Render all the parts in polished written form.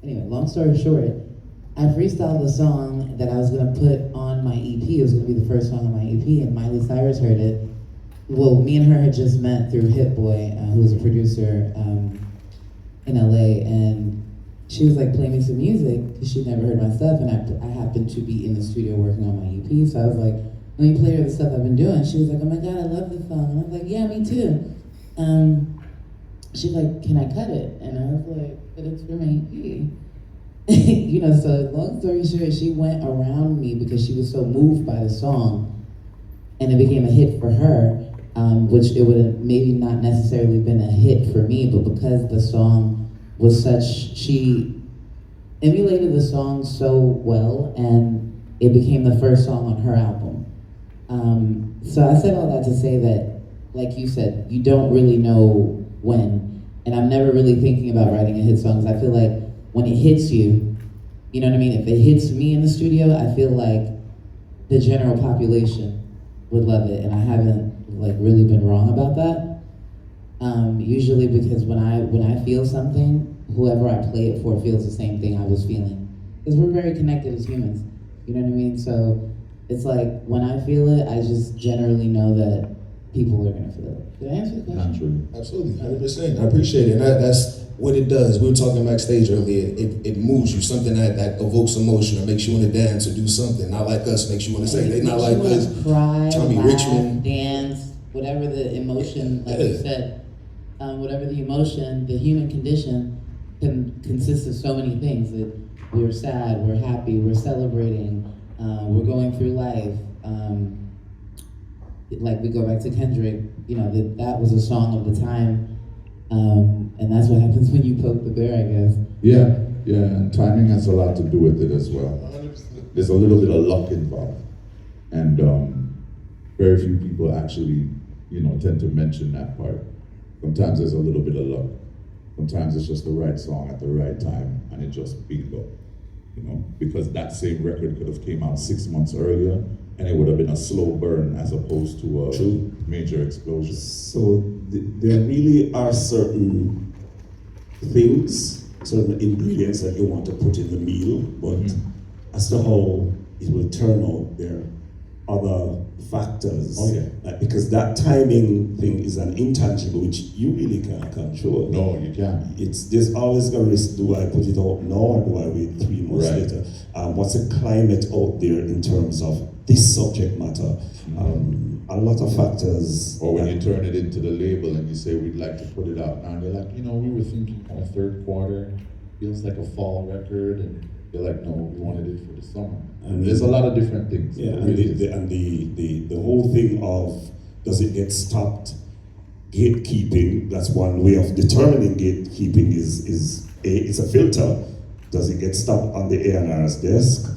Anyway, long story short, I freestyled a song that I was gonna put on my EP. It was gonna be the first song on my EP, and Miley Cyrus heard it. Well, me and her had just met through Hit Boy, who was a producer in LA, and she was like, play me some music, because she'd never heard my stuff, and I happened to be in the studio working on my EP, so I was like, let me play her the stuff I've been doing. She was like, oh my God, I love this song. And I was like, yeah, me too. She's like, can I cut it? And I was like, but it's for my EP. You know, so long story short, she went around me because she was so moved by the song, and it became a hit for her, which it would have maybe not necessarily been a hit for me, but because the song was such, she emulated the song so well, and it became the first song on her album. So I said all that to say that, like you said, you don't really know when, and I'm never really thinking about writing a hit song, because I feel like when it hits you, you know what I mean? If it hits me in the studio, I feel like the general population would love it, and I haven't like really been wrong about that. Usually because when I feel something, whoever I play it for feels the same thing I was feeling. Because we're very connected as humans, you know what I mean? So it's like, when I feel it, I just generally know that people are gonna feel it. Did I answer the question? Absolutely, 100%. I appreciate it. And that's what it does. We were talking backstage earlier. It moves you, something that evokes emotion or makes you want to dance or do something. Not like us, makes you want to say, they not like us. Cry, Tommy laugh, Richmond. dance, whatever the emotion, like you said, whatever the emotion, the human condition can consist of so many things. That we're sad, we're happy, we're celebrating, we're going through life. Like we go back to Kendrick, you know, that was a song of the time, and that's what happens when you poke the bear, I guess. Yeah, and timing has a lot to do with it as well. 100%. There's a little bit of luck involved, and very few people actually, you know, tend to mention that part. Sometimes there's a little bit of luck. Sometimes it's just the right song at the right time, and it just bingo, you know, because that same record could have came out 6 months earlier, and it would have been a slow burn as opposed to a major explosion. So there really are certain things, certain ingredients that you want to put in the meal, but as to how it will turn out, there are other factors. Oh yeah. Because that timing thing is an intangible which you really can't control. No, you can't. There's always a risk, do I put it out now or do I wait 3 months later? What's the climate out there in terms of this subject matter? A lot of factors. Or when you turn it into the label and you say, we'd like to put it out now, and they're like, you know, we were thinking kind of third quarter, feels like a fall record, and they're like, no, we wanted it for the summer. And there's a lot of different things. Yeah, and the whole thing of, does it get stopped? Gatekeeping, that's one way of determining gatekeeping is it's a filter. Does it get stopped on the A&R's desk?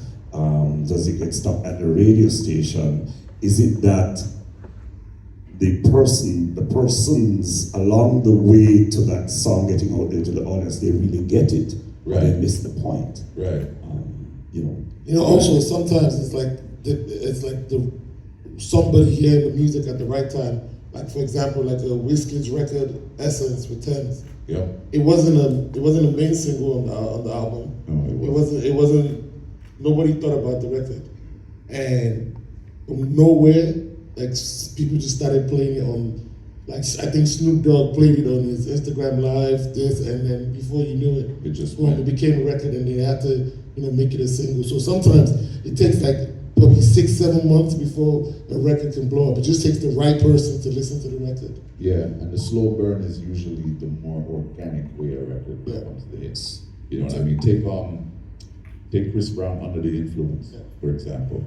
Does it get stopped at the radio station? Is it that the persons along the way to that song getting out there to the audience, they really get it, right? They miss the point, right? You know, also sometimes it's like somebody hearing the music at the right time. Like for example, like a Wizkid's record Essence with Thames. Yeah. It wasn't a main single on the album. No, it wasn't. Nobody thought about the record, and from nowhere, like people just started playing it on. Like I think Snoop Dogg played it on his Instagram Live, and then before you knew it, it became a record, and they had to, you know, make it a single. So sometimes it takes like probably 6-7 months before a record can blow up. It just takes the right person to listen to the record. Yeah, and the slow burn is usually the more organic way a record becomes the hits. You know what I mean? Take Chris Brown, Under the Influence, for example.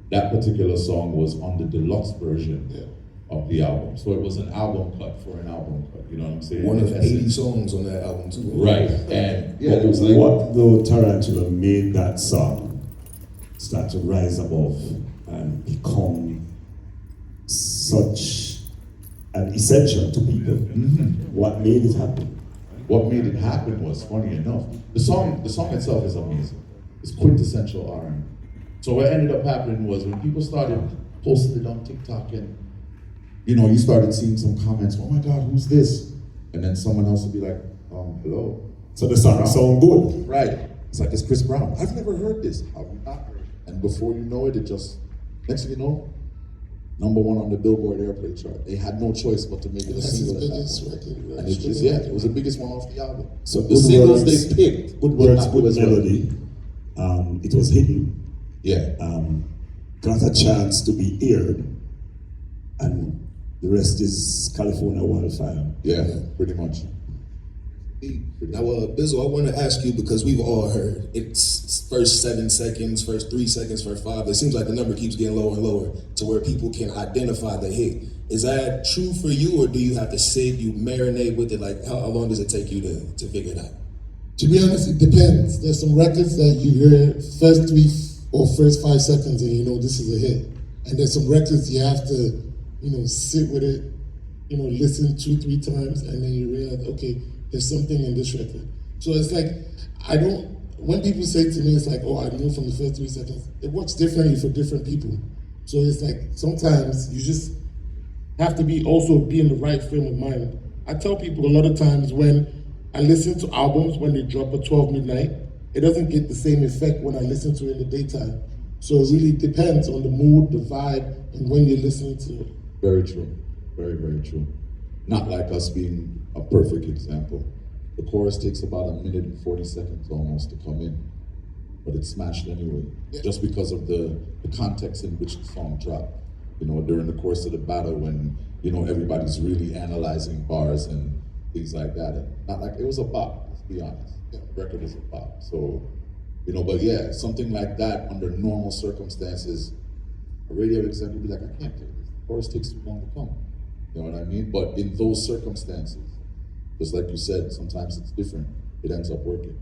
That particular song was on the deluxe version of the album. So it was an album cut for an album cut, you know what I'm saying? One of 80 songs on that album too. Right, and it was like... What though Tarantula made that song start to rise above and become such an essential to people? What made it happen? What made it happen was, funny enough, the song itself is amazing. It's quintessential R&B. So what ended up happening was when people started posting it on TikTok, and you know, you started seeing some comments, oh my God, who's this? And then someone else would be like, hello. So the song sound good. Right. It's like, it's Chris Brown. I've never heard this. I've not heard it. And before you know it, it just, next thing you know, #1 on the Billboard Airplay chart. They had no choice but to make it a That's his single at that biggest point. record. And it just, yeah, it was the biggest one off the album. So the good singles words, they picked, good did words, not do good as well. melody. It was hidden. Yeah. Got a chance to be aired, and the rest is California wildfire. Yeah, pretty much. Now, Bizzle, I want to ask you, because we've all heard it's first 7 seconds, first 3 seconds, first 5. It seems like the number keeps getting lower and lower to where people can identify the hit. Is that true for you, or do you have to sit, you marinate with it? Like, how long does it take you to figure it out? To be honest, it depends. There's some records that you hear first 3 or first 5 seconds and you know this is a hit. And there's some records you have to, sit with it, listen 2-3 times, and then you realize, okay, there's something in this record. So it's like, when people say to me, it's like, oh, I know from the first 3 seconds, it works differently for different people. So it's like, sometimes you just have to be in the right frame of mind. I tell people a lot of times when I listen to albums, when they drop at 12 midnight, it doesn't get the same effect when I listen to it in the daytime. So it really depends on the mood, the vibe, and when you're listening to it. Very true. Very, very true. Not like us being a perfect example. The chorus takes about 1 minute and 40 seconds almost to come in, but it's smashed anyway, just because of the context in which the song dropped. During the course of the battle when, everybody's really analyzing bars and things like that. And not like, it was a bop, let's be honest. The record is a bop. So, but yeah, something like that under normal circumstances, a radio exec would be like, I can't take this. The chorus takes too long to come. You know what I mean? But in those circumstances, just like you said, sometimes it's different. It ends up working.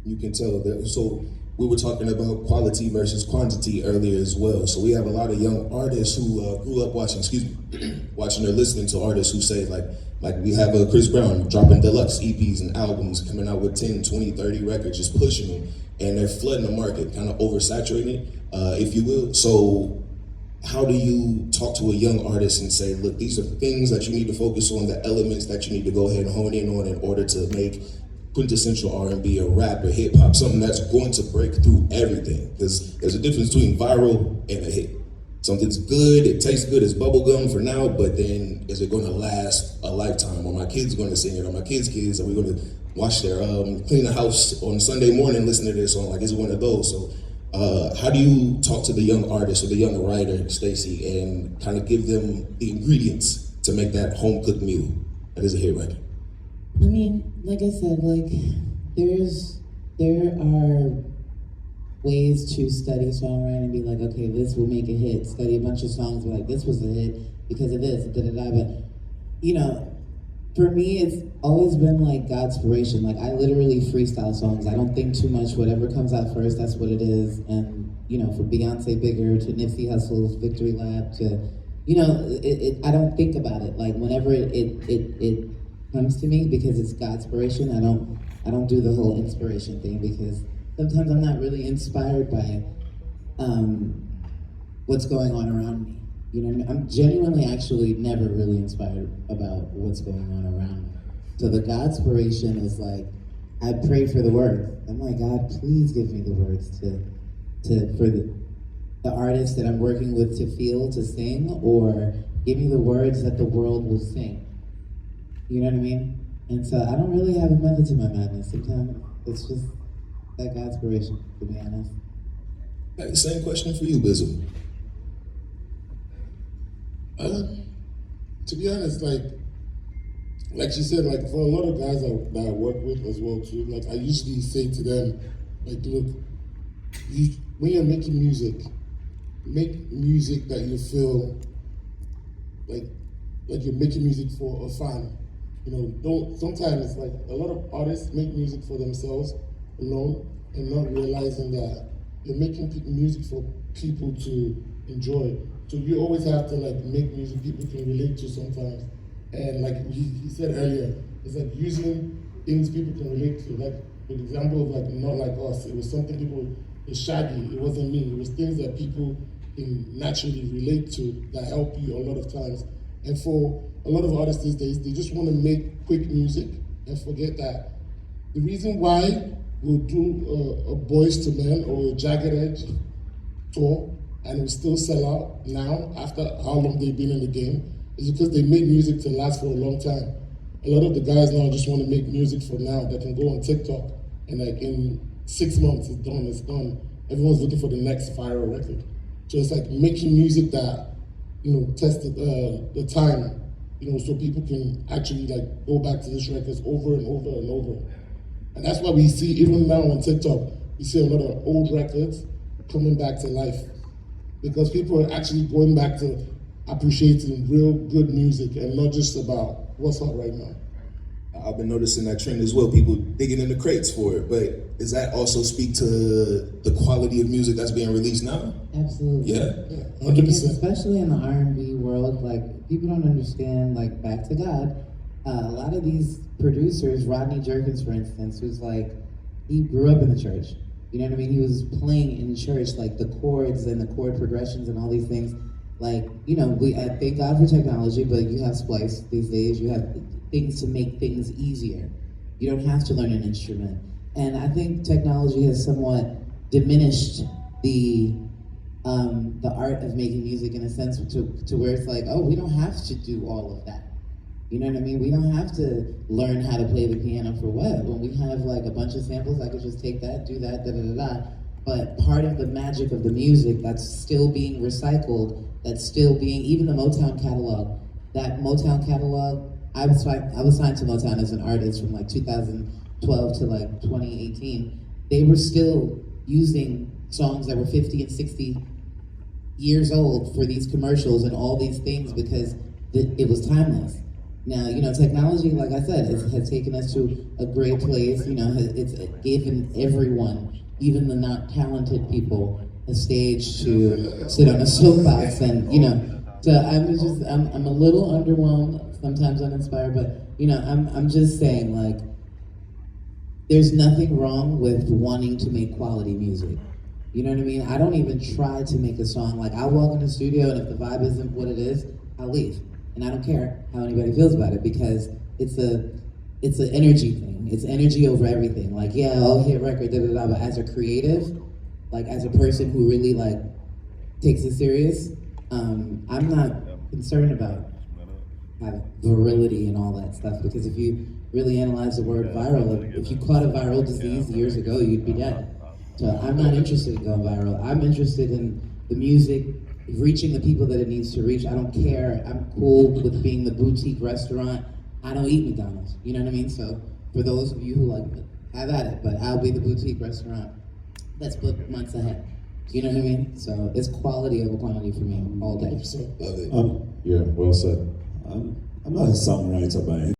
You can tell that. So we were talking about quality versus quantity earlier as well. So we have a lot of young artists who grew up watching or listening to artists who say like we have Chris Brown dropping deluxe EPs and albums, coming out with 10, 20, 30 records, just pushing them, and they're flooding the market, kind of oversaturating, if you will. So how do you talk to a young artist and say, look, these are things that you need to focus on, the elements that you need to go ahead and hone in on in order to make quintessential R&B or rap or hip hop something that's going to break through everything? Because there's a difference between viral and a hit. Something's good, it tastes good, it's bubblegum for now, but then is it going to last a lifetime? Are my kids going to sing it? Are my kids' kids? Are we going to watch their clean the house on Sunday morning, listen to this song? Like, is it one of those? So how do you talk to the young artist or the young writer, Stacey, and kind of give them the ingredients to make that home-cooked meal that is a hit record? I mean, like I said, there are ways to study songwriting and be like, okay, this will make a hit. Study a bunch of songs, be like, this was a hit because of this, da-da-da. But, for me, it's always been like God's inspiration. Like, I literally freestyle songs. I don't think too much. Whatever comes out first, that's what it is. And, from Beyonce Bigger to Nipsey Hussle's Victory Lap to, I don't think about it. Like, whenever it comes to me, because it's God's inspiration, I don't do the whole inspiration thing, because sometimes I'm not really inspired by what's going on around me. I'm genuinely actually never really inspired about what's going on around me. So the God inspiration is like, I pray for the words. I'm like, God, please give me the words for the artist that I'm working with to feel, to sing, or give me the words that the world will sing. You know what I mean? And so I don't really have a method to my madness. Sometimes it's just that God inspiration, to be honest. Hey, same question for you, Bizzle. To be honest, like she said, like for a lot of guys that I work with as well too, like I usually say to them, like, look, when you're making music, make music that you feel like you're making music for a fan. Sometimes like a lot of artists make music for themselves alone and not realizing that you're making music for people to enjoy. So you always have to make music people can relate to sometimes. And like he said earlier, it's like using things people can relate to. Like with the example of Not Like Us, it was something it's Shaggy, it wasn't me. It was things that people can naturally relate to that help you a lot of times. And for a lot of artists these days, they just want to make quick music and forget that The reason why we'll do a Boys to Men or a Jagged Edge tour and we still sell out now after how long they've been in the game is because they made music to last for a long time. A lot of the guys now just want to make music for now that can go on TikTok and like in 6 months it's done. Everyone's looking for the next viral record. So it's like making music that, test the time, so people can actually like go back to this records over and over and over. And that's why we see, even now on TikTok, we see a lot of old records coming back to life. Because people are actually going back to appreciating real good music and not just about what's hot right now. I've been noticing that trend as well, people digging in the crates for it, but does that also speak to the quality of music that's being released now? Absolutely. Yeah? 100%. Especially in the R&B world, like, people don't understand, like, back to God, a lot of these producers, Rodney Jerkins, for instance, who's like, he grew up in the church. You know what I mean? He was playing in church, like the chords and the chord progressions and all these things. Like, I thank God for technology, but you have Splice these days. You have things to make things easier. You don't have to learn an instrument. And I think technology has somewhat diminished the art of making music in a sense to where it's like, oh, we don't have to do all of that. You know what I mean? We don't have to learn how to play the piano for what? When we have like a bunch of samples, I could just take that, do that, da-da-da-da. But part of the magic of the music that's still being recycled, that's still being, even the Motown catalog, that Motown catalog, I was signed to Motown as an artist from like 2012 to like 2018. They were still using songs that were 50 and 60 years old for these commercials and all these things because it was timeless. Now, technology, like I said, has taken us to a great place. It's given everyone, even the not talented people, a stage to sit on a soapbox and, So I'm a little underwhelmed, sometimes uninspired, but, I'm just saying, like, there's nothing wrong with wanting to make quality music. You know what I mean? I don't even try to make a song. Like, I'll walk in the studio and if the vibe isn't what it is, I'll leave. And I don't care how anybody feels about it because it's an energy thing. It's energy over everything. Like, yeah, I'll hit record, da-da-da, but as a creative, like as a person who really like takes it serious, I'm not concerned about virility and all that stuff because if you really analyze the word viral, if you caught a viral disease years ago, you'd be dead. So I'm not interested in going viral. I'm interested in the music reaching the people that it needs to reach. I don't care. I'm cool with being the boutique restaurant. I don't eat McDonald's. You know what I mean? So for those of you who like it, have at it. But I'll be the boutique restaurant that's booked months ahead. You know what I mean? So it's quality over quantity for me all day. Love it. Yeah, well said. I'm not a songwriter by